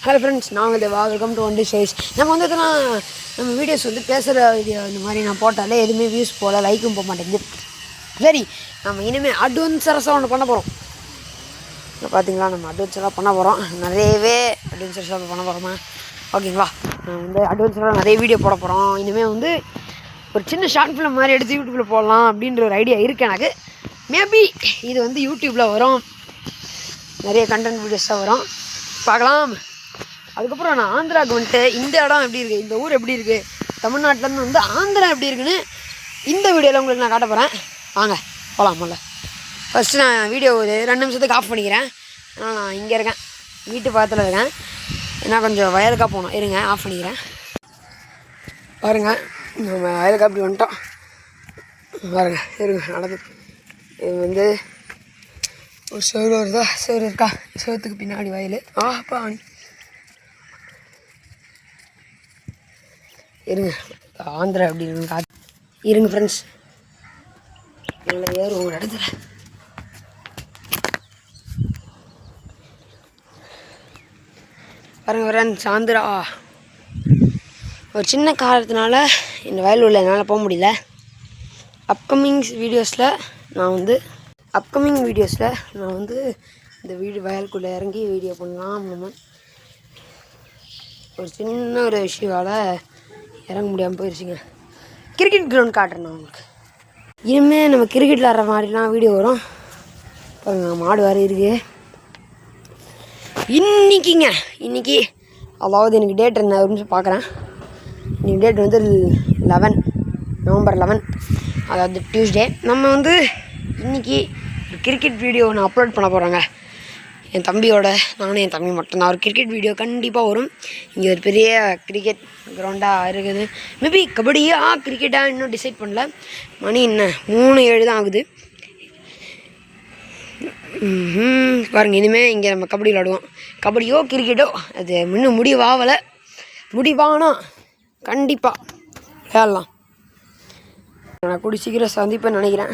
Hello friends, நான் Deva. Welcome to only stories. நம்ம வந்துட்டுனா நம்ம வீடியோஸ் வந்து பேசுகிற வீடியோ இந்த மாதிரி நான் போட்டாலே எதுவுமே வியூஸ் போகல, லைக்கும் போக மாட்டேங்குது. சரி, நம்ம இனிமேல் அட்வென்ச்சரஸாக ஒன்று பண்ண போகிறோம். இப்போ பார்த்தீங்களா, நம்ம அட்வென்ச்சராக பண்ண போகிறோம். நிறையவே அட்வென்ச்சரஸாக பண்ண போகிறோமா? ஓகேங்களா, நான் வந்து அட்வென்ச்சராக நிறைய வீடியோ போட போகிறோம். இனிமேல் வந்து ஒரு சின்ன ஷார்ட் ஃபிலிம் மாதிரி எடுத்து யூடியூப்பில் போடலாம் அப்படின்ற ஒரு ஐடியா இருக்குது எனக்கு. மேபி இது வந்து யூடியூப்பில் வரும், நிறைய கண்டென்ட் வீடியோஸாக வரும், பார்க்கலாம். அதுக்கப்புறம் நான் ஆந்திராவுக்கு வந்துட்டு இந்த இடம் எப்படி இருக்குது, இந்த ஊர் எப்படி இருக்குது, தமிழ்நாட்டிலேருந்து வந்து ஆந்திரா எப்படி இருக்குன்னு இந்த வீடியோவில் உங்களுக்கு நான் காட்ட போகிறேன். வாங்க போகலாம். முதல்ல ஃபஸ்ட்டு நான் வீடியோ ஒரு 2 நிமிஷத்துக்கு ஆஃப் பண்ணிக்கிறேன். ஏன்னா நான் இங்கே இருக்கேன், வீட்டு பக்கத்தில் இருக்கேன். ஏன்னா கொஞ்சம் வயலுக்காக போகணும். இருங்க, ஆஃப் பண்ணிக்கிறேன். பாருங்கள், நம்ம வயலுக்காக அப்படி வந்துட்டோம். பாருங்க, இருங்க நடந்து. இது வந்து ஒரு செவரு வருதா, செவரு இருக்கா, செவத்துக்கு பின்னாடி வயல். ஆப்பா இருங்க, ஆந்திரா அப்படின்னு காட்டு. இருங்க ஃப்ரெண்ட்ஸ், நல்லா ஏறும் ஒரு இடத்துல. பாருங்க ஃப்ரெண்ட்ஸ், ஆந்திரா. ஒரு சின்ன காரணத்தினால இந்த வயல் உள்ள என்னால் போக முடியல. அப்கமிங் வீடியோஸில் நான் வந்து இந்த வயலுக்குள்ளே இறங்கி வீடியோ பண்ணலாம். ஒரு சின்ன ஒரு விஷயவால் இறங்க முடியாமல் போயிடுச்சுங்க. கிரிக்கெட் கிரவுண்ட் காட்டுறேன் நான் உங்களுக்கு. இனிமேல் நம்ம கிரிக்கெட் விளாட்ற மாதிரிலாம் வீடியோ வரும். பாருங்க, மாடு வேறு இருக்குது. இன்றைக்கி அதாவது எனக்கு டேட் என்ன ஒரு நிமிஷம் பார்க்குறேன். இன்றைக்கி டேட் வந்து 11 நவம்பர் 11, அதாவது டியூஸ்டே. நம்ம வந்து இன்றைக்கி ஒரு கிரிக்கெட் வீடியோ நான் அப்லோட் பண்ண போகிறேங்க. என் தம்பியோட, நானும் என் தம்பி மட்டும்தான். ஒரு கிரிக்கெட் வீடியோ கண்டிப்பாக வரும். இங்கே ஒரு பெரிய கிரிக்கெட் கிரவுண்டாக இருக்குது. மேபி கபடியா கிரிக்கெட்டாக இன்னும் டிசைட் பண்ணல. மணி என்ன 3:07 தான் ஆகுது. பாருங்கள், இனிமேல் இங்கே நம்ம கபடி விளாடுவோம். கபடியோ கிரிக்கெட்டோ அது இன்னும் முடிவாகலை. முடிவானா கண்டிப்பாக விளையாடலாம். நான் கூடி சீக்கிரம் சந்திப்பேன்னு நினைக்கிறேன்.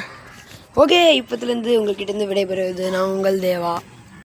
ஓகே, இப்போத்துலேருந்து உங்கள்கிட்டேருந்து விடைபெறுவது நான் உங்கள் தேவா.